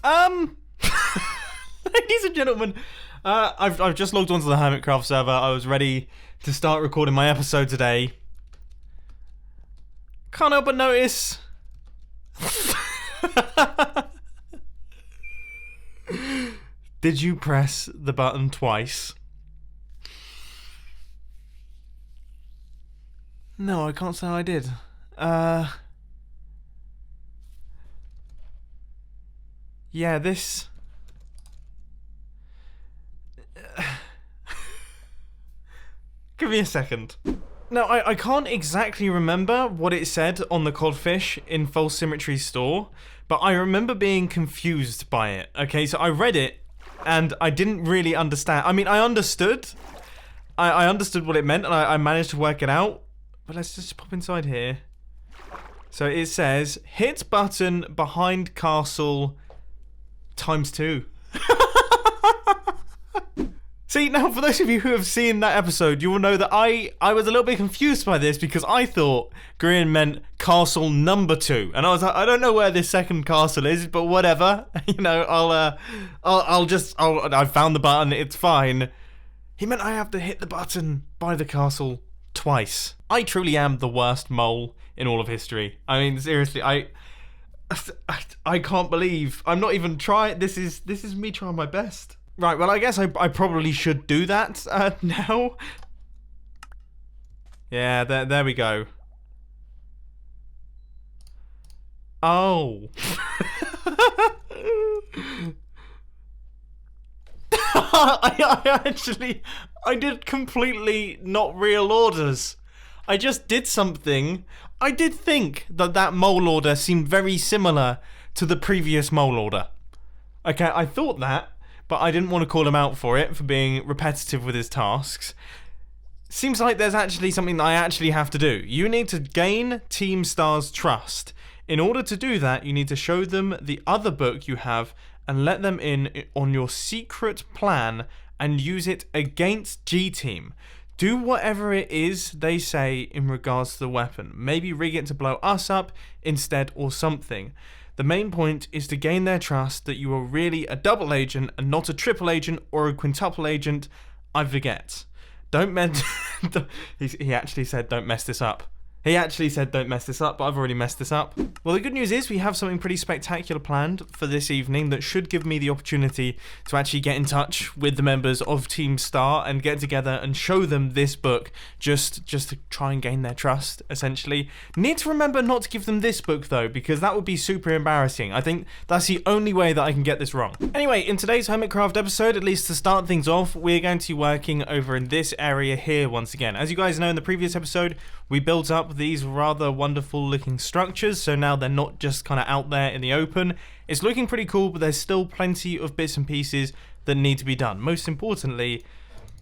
Ladies and gentlemen, I've just logged onto the Hermitcraft server. I was ready to start recording my episode today. Can't help but notice. Did you press the button twice? No, I can't say I did. Yeah, this... Give me a second. Now, I can't exactly remember what it said on the codfish in False Symmetry store, but I remember being confused by it. Okay, so I read it, and I didn't really understand. I mean, I understood. I understood what it meant, and I managed to work it out. But let's just pop inside here. So it says, hit button behind castle ×2. See, now for those of you who have seen that episode, you will know that I was a little bit confused by this because I thought Grian meant castle number 2. And I was like, I don't know where this second castle is, but whatever. You know, I found the button, it's fine. He meant I have to hit the button by the castle twice. I truly am the worst mole in all of history. I mean, seriously, I can't believe I'm not even trying. This is me trying my best. Right, well, I guess I probably should do that now. Yeah, there we go. Oh. I did completely not real orders. I just did something. I did think that mole order seemed very similar to the previous mole order. Okay, I thought that, but I didn't want to call him out for it, for being repetitive with his tasks. Seems like there's actually something that I actually have to do. You need to gain Team Star's trust. In order to do that, you need to show them the other book you have and let them in on your secret plan and use it against G-Team. Do whatever it is they say in regards to the weapon. Maybe rig it to blow us up instead or something. The main point is to gain their trust that you are really a double agent and not a triple agent or a quintuple agent. I forget. Don't mess... he actually said don't mess this up. He actually said don't mess this up, but I've already messed this up. Well, the good news is we have something pretty spectacular planned for this evening that should give me the opportunity to actually get in touch with the members of Team Star and get together and show them this book just to try and gain their trust, essentially. Need to remember not to give them this book, though, because that would be super embarrassing. I think that's the only way that I can get this wrong. Anyway, in today's Hermitcraft episode, at least to start things off, we're going to be working over in this area here once again. As you guys know, in the previous episode, we built up these rather wonderful looking structures, so now they're not just kind of out there in the open. It's looking pretty cool, but there's still plenty of bits and pieces that need to be done. Most importantly,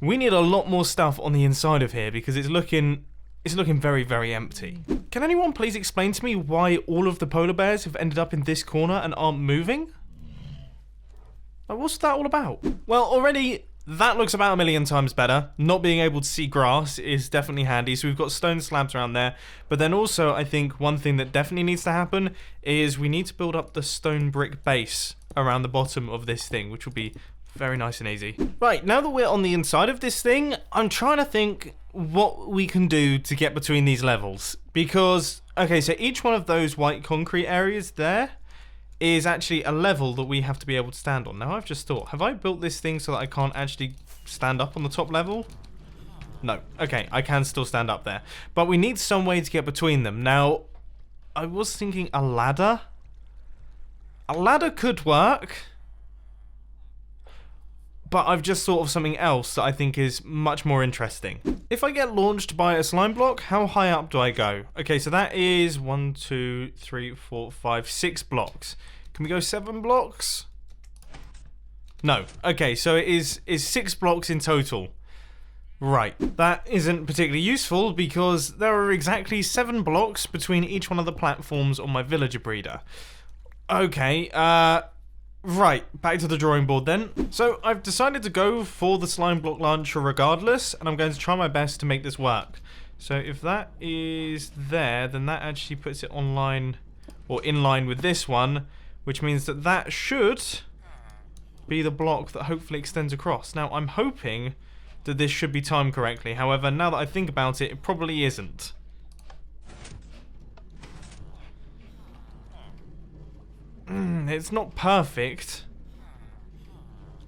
we need a lot more stuff on the inside of here because it's looking very, very empty. Can anyone please explain to me why all of the polar bears have ended up in this corner and aren't moving? Like, what's that all about? Well, already that looks about a million times better. Not being able to see grass is definitely handy. So we've got stone slabs around there. But then also, I think one thing that definitely needs to happen is we need to build up the stone brick base around the bottom of this thing, which will be very nice and easy. Right, now that we're on the inside of this thing, I'm trying to think what we can do to get between these levels. Because, okay, so each one of those white concrete areas there is actually a level that we have to be able to stand on. Now, I've just thought, have I built this thing so that I can't actually stand up on the top level? No. Okay, I can still stand up there. But we need some way to get between them. Now, I was thinking a ladder. A ladder could work. But I've just thought of something else that I think is much more interesting. If I get launched by a slime block, how high up do I go? Okay, so that is 1, 2, 3, 4, 5, 6 blocks. Can we go 7 blocks? No. Okay, so it is 6 blocks in total. Right. That isn't particularly useful because there are exactly 7 blocks between each one of the platforms on my villager breeder. Okay, right, back to the drawing board then. So I've decided to go for the slime block launcher regardless, and I'm going to try my best to make this work. So if that is there, then that actually puts it online, or in line with this one, which means that that should be the block that hopefully extends across. Now, I'm hoping that this should be timed correctly. However, now that I think about it, it probably isn't. It's not perfect.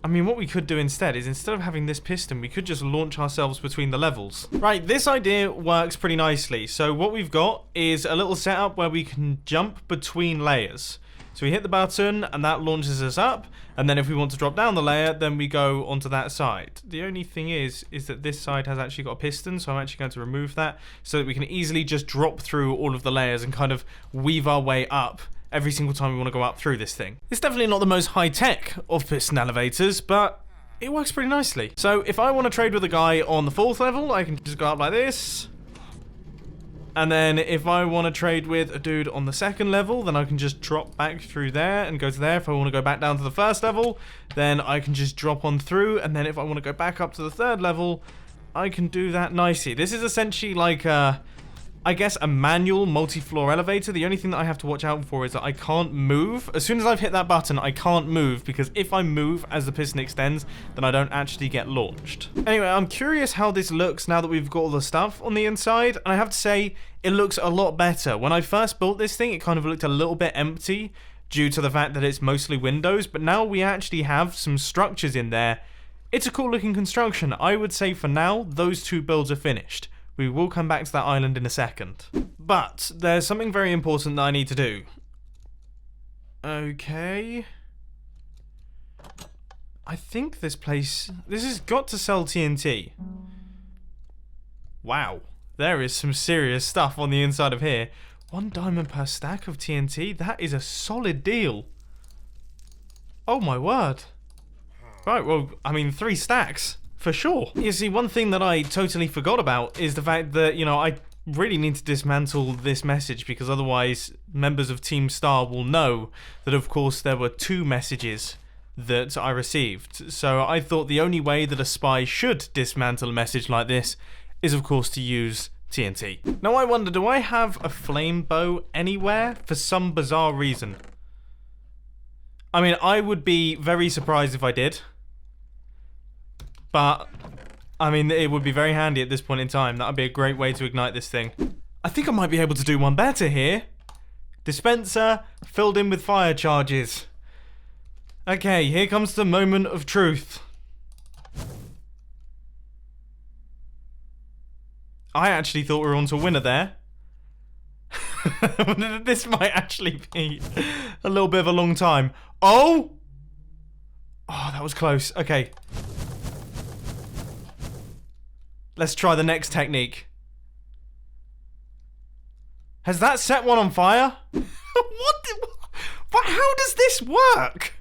I mean, what we could do instead is, instead of having this piston, we could just launch ourselves between the levels. Right, this idea works pretty nicely. So what we've got is a little setup where we can jump between layers. So we hit the button, and that launches us up. And then if we want to drop down the layer, then we go onto that side. The only thing is that this side has actually got a piston, so I'm actually going to remove that so that we can easily just drop through all of the layers and kind of weave our way up every single time we want to go up through this thing. It's definitely not the most high-tech of piston elevators, but it works pretty nicely. So if I want to trade with a guy on the 4th level, I can just go up like this. And then if I want to trade with a dude on the 2nd level, then I can just drop back through there and go to there. If I want to go back down to the 1st level, then I can just drop on through. And then if I want to go back up to the 3rd level, I can do that nicely. This is essentially like I guess a manual multi-floor elevator. The only thing that I have to watch out for is that I can't move. As soon as I've hit that button, I can't move, because if I move as the piston extends, then I don't actually get launched. Anyway, I'm curious how this looks now that we've got all the stuff on the inside, and I have to say, it looks a lot better. When I first built this thing, it kind of looked a little bit empty due to the fact that it's mostly windows, but now we actually have some structures in there. It's a cool looking construction. I would say for now, those 2 builds are finished. We will come back to that island in a second. But there's something very important that I need to do. Okay. I think this has got to sell TNT. Wow. There is some serious stuff on the inside of here. 1 diamond per stack of TNT? That is a solid deal. Oh my word. Right, well, I mean, 3 stacks. For sure. You see, one thing that I totally forgot about is the fact that, you know, I really need to dismantle this message, because otherwise members of Team Star will know that, of course, there were 2 messages that I received. So I thought the only way that a spy should dismantle a message like this is, of course, to use TNT. Now I wonder, do I have a flame bow anywhere for some bizarre reason? I mean, I would be very surprised if I did. But, I mean, it would be very handy at this point in time. That would be a great way to ignite this thing. I think I might be able to do one better here. Dispenser filled in with fire charges. Okay, here comes the moment of truth. I actually thought we were on to a winner there. This might actually be a little bit of a long time. Oh! Oh, that was close. Okay. Let's try the next technique. Has that set one on fire? But how does this work?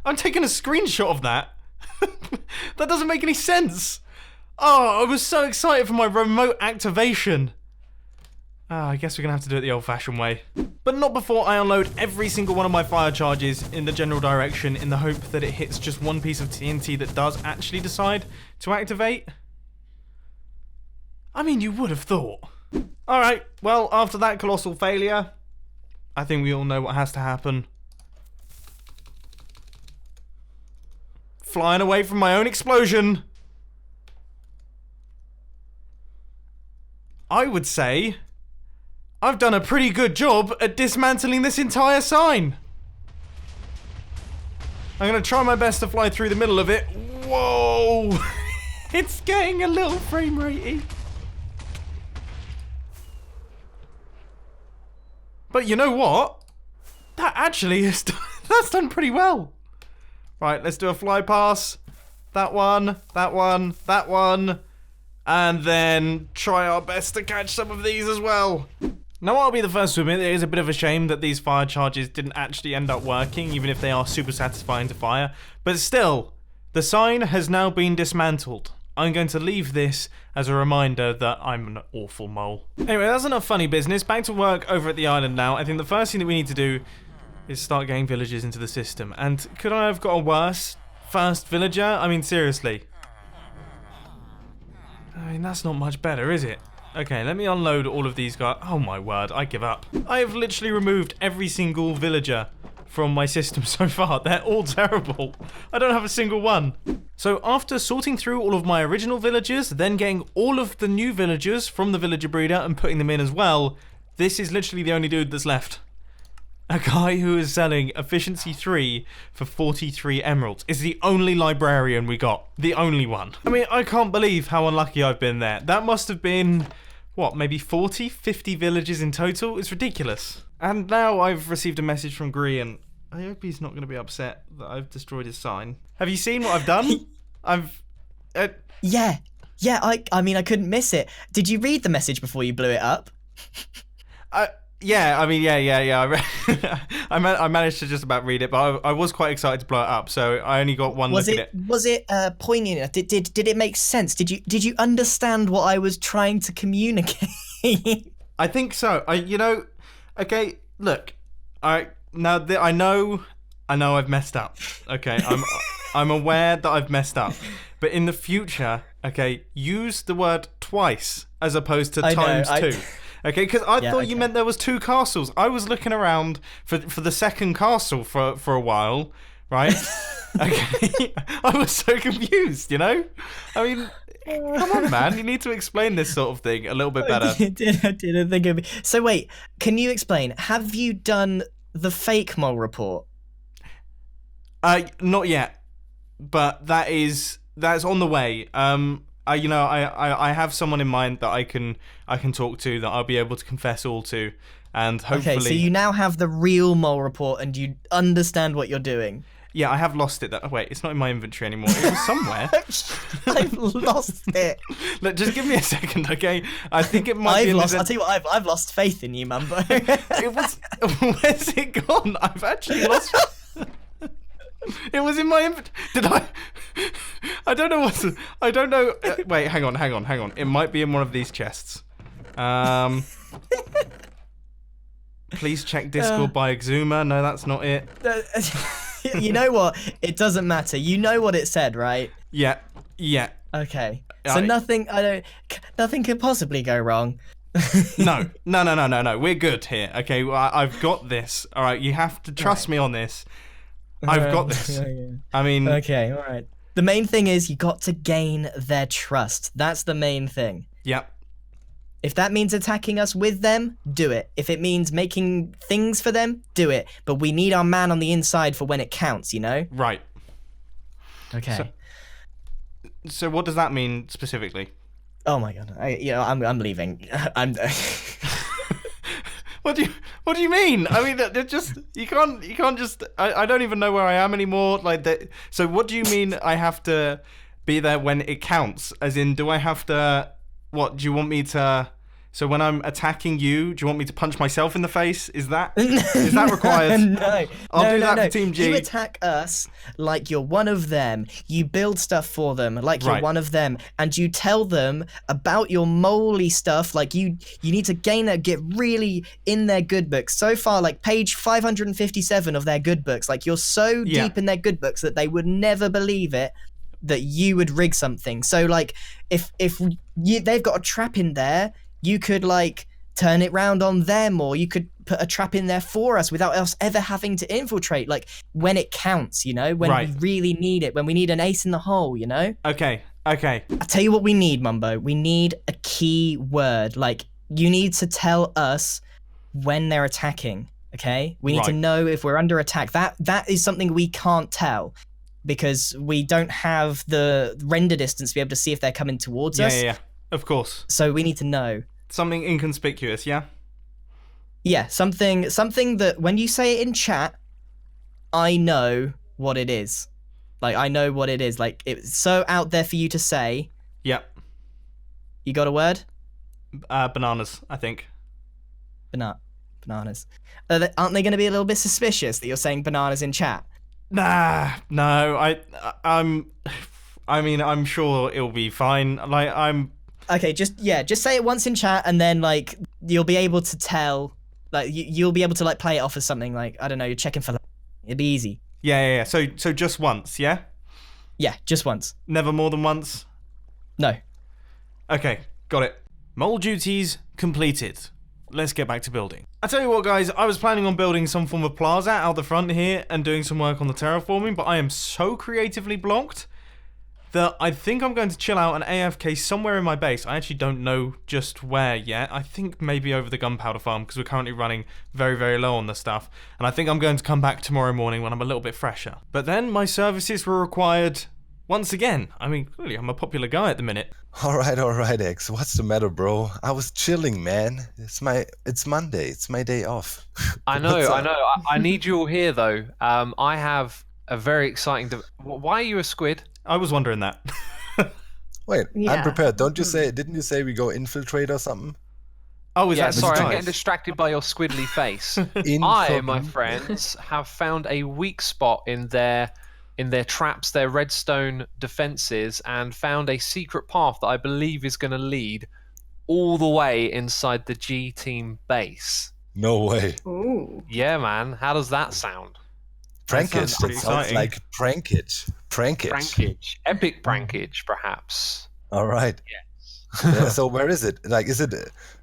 I'm taking a screenshot of that. That doesn't make any sense. Oh, I was so excited for my remote activation. I guess we're going to have to do it the old-fashioned way. But not before I unload every single one of my fire charges in the general direction, in the hope that it hits just one piece of TNT that does actually decide to activate. I mean, you would have thought. Alright, well, after that colossal failure, I think we all know what has to happen. Flying away from my own explosion. I would say I've done a pretty good job at dismantling this entire sign. I'm going to try my best to fly through the middle of it. Whoa! It's getting a little frame ratey. But you know what? That actually is that's done pretty well. Right, let's do a fly pass. That one, that one, that one. And then try our best to catch some of these as well. Now, I'll be the first to admit it is a bit of a shame that these fire charges didn't actually end up working, even if they are super satisfying to fire. But still, the sign has now been dismantled. I'm going to leave this as a reminder that I'm an awful mole. Anyway, that's enough funny business. Back to work over at the island now. I think the first thing that we need to do is start getting villagers into the system. And could I have got a worse first villager? I mean, seriously. I mean, that's not much better, is it? Okay, let me unload all of these guys. Oh my word, I give up. I have literally removed every single villager from my system so far. They're all terrible. I don't have a single one. So after sorting through all of my original villagers, then getting all of the new villagers from the villager breeder and putting them in as well, this is literally the only dude that's left. A guy who is selling efficiency 3 for 43 emeralds is the only librarian we got. The only one. I mean, I can't believe how unlucky I've been there. That must have been, what, maybe 40, 50 villages in total? It's ridiculous. And now I've received a message from Grian. I hope he's not going to be upset that I've destroyed his sign. Have you seen what I've done? Yeah, I mean, I couldn't miss it. Did you read the message before you blew it up? Yeah, I mean, yeah. I managed to just about read it, but I was quite excited to blow it up, so I only got one look at it. Was it poignant enough? Did it make sense? Did you understand what I was trying to communicate? I think so. Okay, look, I know I've messed up. Okay, I'm aware that I've messed up, but in the future, okay, use the word twice as opposed to times 2. Okay, because I thought you meant there was 2 castles. I was looking around for the second castle for a while, right? Okay, I was so confused, you know? I mean, come on, man, you need to explain this sort of thing a little bit better. I didn't think of it. So wait, can you explain? Have you done the fake mole report? Not yet, but that's on the way. I have someone in mind that I can talk to, that I'll be able to confess all to, and hopefully. Okay, so you now have the real mole report, and you understand what you're doing. Yeah, I have lost it. Wait, it's not in my inventory anymore. It was somewhere. I've lost it. Look, just give me a second, okay? I think it might be. I'll tell you what. I've lost faith in you, Mumbo. Where's it gone? I've actually lost. It was in my inventory. Did I? I don't know what's. I don't know. Wait, hang on. It might be in one of these chests. Please check Discord by Exuma. No, that's not it. You know what? It doesn't matter. You know what it said, right? Yeah. Okay. So nothing could possibly go wrong. No. We're good here. Okay, I've got this. All right, you have to trust me on this. I've got this. I mean... Okay, all right. The main thing is you got to gain their trust. That's the main thing. Yep. If that means attacking us with them, do it. If it means making things for them, do it. But we need our man on the inside for when it counts, you know? Right. Okay. So what does that mean specifically? Oh my god. I'm leaving. What do you mean? I mean, you can't just. I don't even know where I am anymore. Like that. So what do you mean? I have to be there when it counts? As in, do I have to? What do you want me to? So when I'm attacking you, do you want me to punch myself in the face? Is that required? No. I'll do that for Team G. You attack us like you're one of them. You build stuff for them like you're one of them, and you tell them about your moley stuff. Like you need to get really in their good books. So far, like page 557 of their good books. Like you're so deep in their good books that they would never believe it that you would rig something. So like if they've got a trap in there, you could like turn it round on them, or you could put a trap in there for us without us ever having to infiltrate. Like when it counts, you know, when we really need it, when we need an ace in the hole, you know? Okay. I'll tell you what we need, Mumbo. We need a key word. Like you need to tell us when they're attacking, okay? We need to know if we're under attack. That is something we can't tell because we don't have the render distance to be able to see if they're coming towards us. Yeah. Of course. So we need to know. Something inconspicuous, yeah? Yeah, something that when you say it in chat, I know what it is. Like, I know what it is. Like, it's so out there for you to say. Yep. You got a word? Bananas, I think. Bananas. Aren't they going to be a little bit suspicious that you're saying bananas in chat? Nah, no. I mean, I'm sure it'll be fine. Like, Okay, just say it once in chat, and then like you'll be able to tell, like you'll be able to like play it off as something like, I don't know, you're checking for. It'd be easy. Yeah. So just once, yeah. Yeah, just once. Never more than once. No. Okay, got it. Mole duties completed. let's get back to building. I tell you what, guys, I was planning on building some form of plaza out the front here and doing some work on the terraforming, but I am so creatively blocked that I think I'm going to chill out and AFK somewhere in my base. I actually don't know just where yet. I think maybe over the gunpowder farm, because we're currently running very, very low on the stuff. And I think I'm going to come back tomorrow morning when I'm a little bit fresher. But then my services were required once again. I mean, clearly I'm a popular guy at the minute. All right, X. What's the matter, bro? I was chilling, man. It's Monday. It's my day off. I know. I need you all here, though. I have a very exciting... Why are you a squid? I was wondering that. Wait, Yeah. I'm prepared. Didn't you say we go infiltrate or something? Oh, is Yeah, that sorry, I'm nice? getting distracted by your squiddly face. My friends, have found a weak spot in their traps, their redstone defenses, and found a secret path that I believe is going to lead all the way inside the G Team base. No way. Ooh. Yeah, man. How does that sound? Prankage. sounds pretty That sounds exciting. like prankage. Prankage. Epic prankage, perhaps. All right. Yeah, so where is it? Like, is it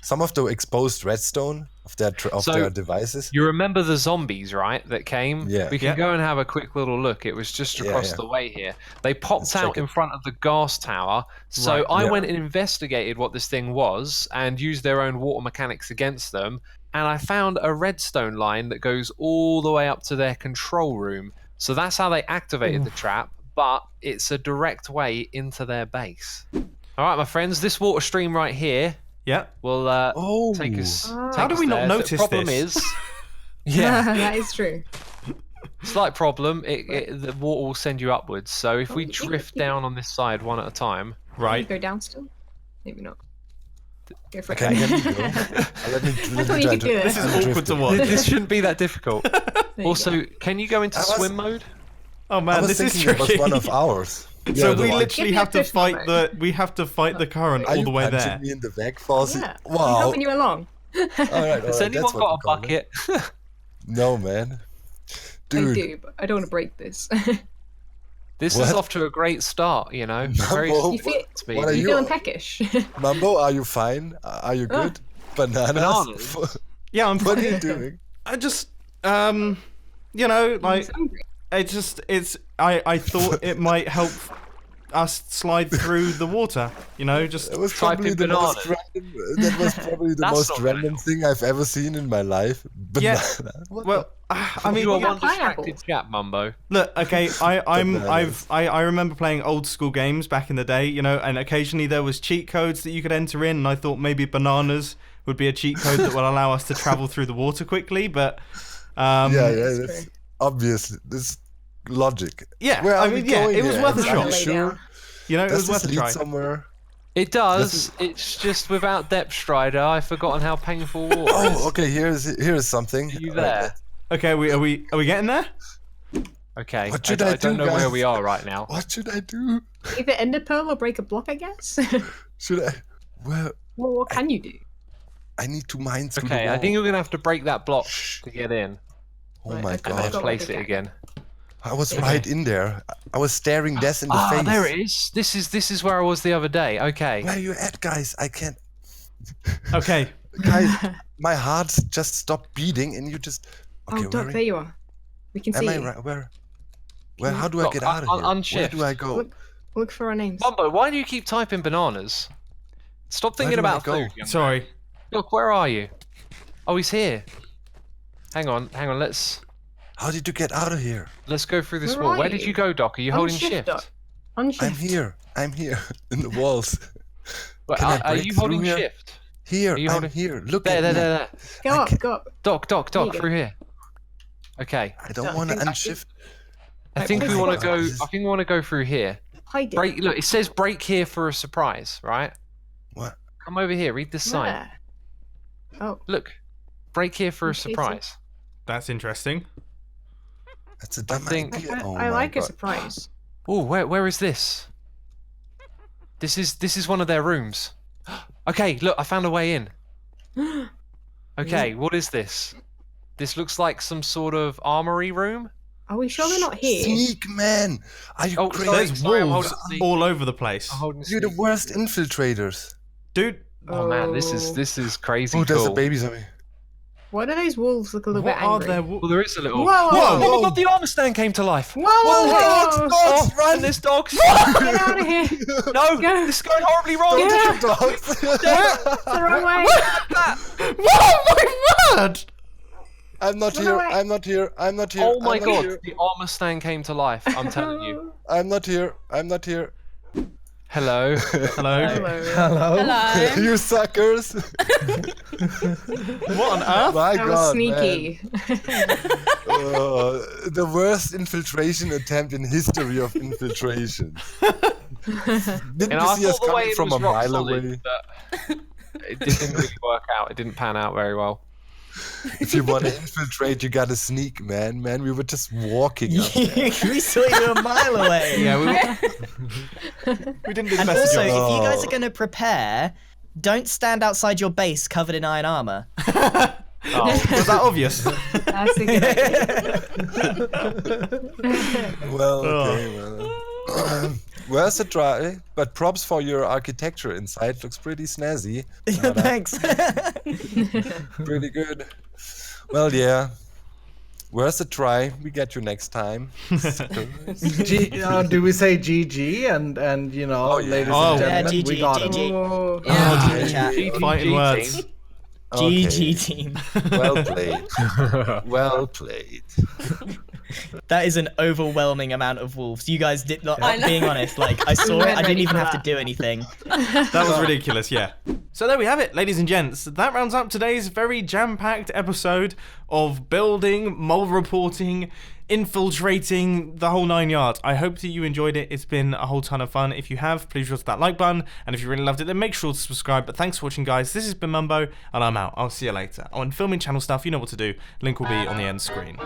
some of the exposed redstone of their devices? You remember the zombies, right, that came? Yeah. We can Yeah. go and have a quick little look. It was just across yeah. the way here. They popped Let's out check in front of the gas tower. So Right. I Yeah. went and investigated what this thing was and used their own water mechanics against them. And I found a redstone line that goes all the way up to their control room. So that's how they activated the trap, but it's a direct way into their base. All right, my friends, this water stream right here Yeah. will Oh. take us. How did we not notice The problem this? is, yeah, That is true. slight problem. The water will send you upwards. So if we drift down on this side one at a time, Right. Go down still? Maybe not. Go for Okay, it. let me go. Let me thought you could do it. This is I'm awkward to drifting. watch. this shouldn't be that difficult. There you Also, go. can you go into I was- swim mode? Oh I man, was this is thinking it was tricky. one of ours. So Yeah, we the one- literally Give me have a to fish fight moment. the current Are all you the way punching there. me in the back, Fawzi? Yeah. I'm Wow. helping you along. All right, Has anyone that's what got a you call it. bucket? No, man. I Dude, do, but I don't want to break this. This is What? off to a great start, you know. Very Mumbo, You feel- speedy. what are You you? feeling peckish? Mumbo, are you fine? Are you good? Bananas? Bananas? Yeah, I'm What are you fine. doing? I just you know, like I thought it might help us slide through the water, you know, just That was Type probably in the most bananas. random. That was probably the That's most not gonna random thing I've ever seen in my life. Yeah. Banana. What well I mean you are got one distracted pineapples. chap, Mumbo. look, okay, Bananas. I remember playing old school games back in the day, you know, and occasionally there was cheat codes that you could enter in, and I thought maybe bananas would be a cheat code that will allow us to travel through the water quickly, but yeah, That's that's true. obvious. This logic. Yeah, Where I are we mean, yeah, going it was here? worth a Are shot. you Lay sure? down. you know, it Does was worth this a lead try. somewhere? It does. It's just without depth strider. I've forgotten how painful water is. Oh, okay. Here's something. Are you All right, there? Okay, are we getting there? Okay. What should I I don't do, know where guys? we are right now. What should I do? Either ender pearl or break a block, I guess. Should I? Well, Well, what can you do? I need to mine through Okay, the I wall. think you're gonna have to break that block Shh. to get in, Oh Right, my okay, and I've then god! got place what I it can. again. I was Okay. right in there. I was staring death in the Ah, face. there it is. This is where I was the other day. Okay. Where are you at, guys? I can't. Okay. Guys, my heart just stopped beating, and you just. Okay, Oh, Doc, there you are. We can see am I you. right? Where? How do I Doc, get out of here? Where unshift. do I go? Look, look for our names. Mumbo, why do you keep typing bananas? Stop thinking do I about go? food. young Sorry. man. Look, where are you? Oh, he's here. Hang on. Let's How did you get out of here? go through this Where wall. are Where did you? you go, Doc? Are you holding shift? Doc. Unshift. I'm here in the walls. Wait, Can I are break you through holding here? shift? Here, Are you I'm holding- here. Look There, at there, me. there, there. Go I up, can't- go up. Doc, There you go. through here. Okay. I don't Doc, want to think- unshift. I think we place want it. to go. I think we want to go through here. Hide it. Break. Look, it says break here for a surprise, right? What? Come over here. Read this sign. Where? Oh, Look, break here for a Okay, so- surprise. That's interesting. That's a dumb think- idea. Oh I my like a God. surprise. Oh, where is this? This is one of their rooms. Okay, look, I found a way in. Okay, what is this? This looks like some sort of armory room. Are we sure they're not here? Sneak, man! Are you Oh, crazy? sorry. There's I'm wolves holding the- all over the place. I'm holding You're the sneak. worst infiltrators. Dude, Oh man, this is crazy Oh, there's a cool. baby zombie. Why do those wolves look a little What bit are angry? there? Well, there is a little. Whoa, Oh whoa. my god, the armor stand came to life. Whoa, whoa, whoa. Oh, run! There's dogs. Get out of here. No, Go. this is going horribly wrong. Yeah. Dogs. It's the wrong way. Whoa, my word! I'm not Run here. away. I'm not here. I'm not here. Oh my I'm not god, here. the armor stand came to life. I'm telling you. I'm not here. I'm not here. Hello. Hello. Hello. Hello. You suckers. What on earth? My That god. was sneaky. The worst infiltration attempt in history of infiltration. Didn't And you I see us thought the way coming it from was a rock mile solid, away? but it didn't really work out. It didn't pan out very well. If you want to infiltrate, you gotta sneak, man. Man, we were just walking up. We saw you a mile away. Yeah, we didn't do the And best also, job. if you guys are going to prepare, don't stand outside your base covered in iron armor. Oh, Was that obvious? That's a good idea. Well, okay, well. Where's the try? But props for your architecture inside. Looks pretty snazzy. Thanks. Pretty good. Well, yeah. Where's the try? We get you next time. Do we say GG and you know, Oh, yeah. ladies Oh. and Yeah, gentlemen, we GG, got him. GG. Oh. Yeah, Okay. chat. Fighting words. GG team. Well played. Well played. That is an overwhelming amount of wolves. You guys did not, I know. being honest, like, I saw it, I didn't even have to do anything. That was ridiculous, yeah. So there we have it, ladies and gents. That rounds up today's very jam-packed episode of building, mole reporting, infiltrating, the whole 9 yards. I hope that you enjoyed it. It's been a whole ton of fun. If you have, please hit that like button. And if you really loved it, then make sure to subscribe. But thanks for watching, guys. This has been Mumbo, and I'm out. I'll see you later. On filming channel stuff, you know what to do. Link will be on the end screen.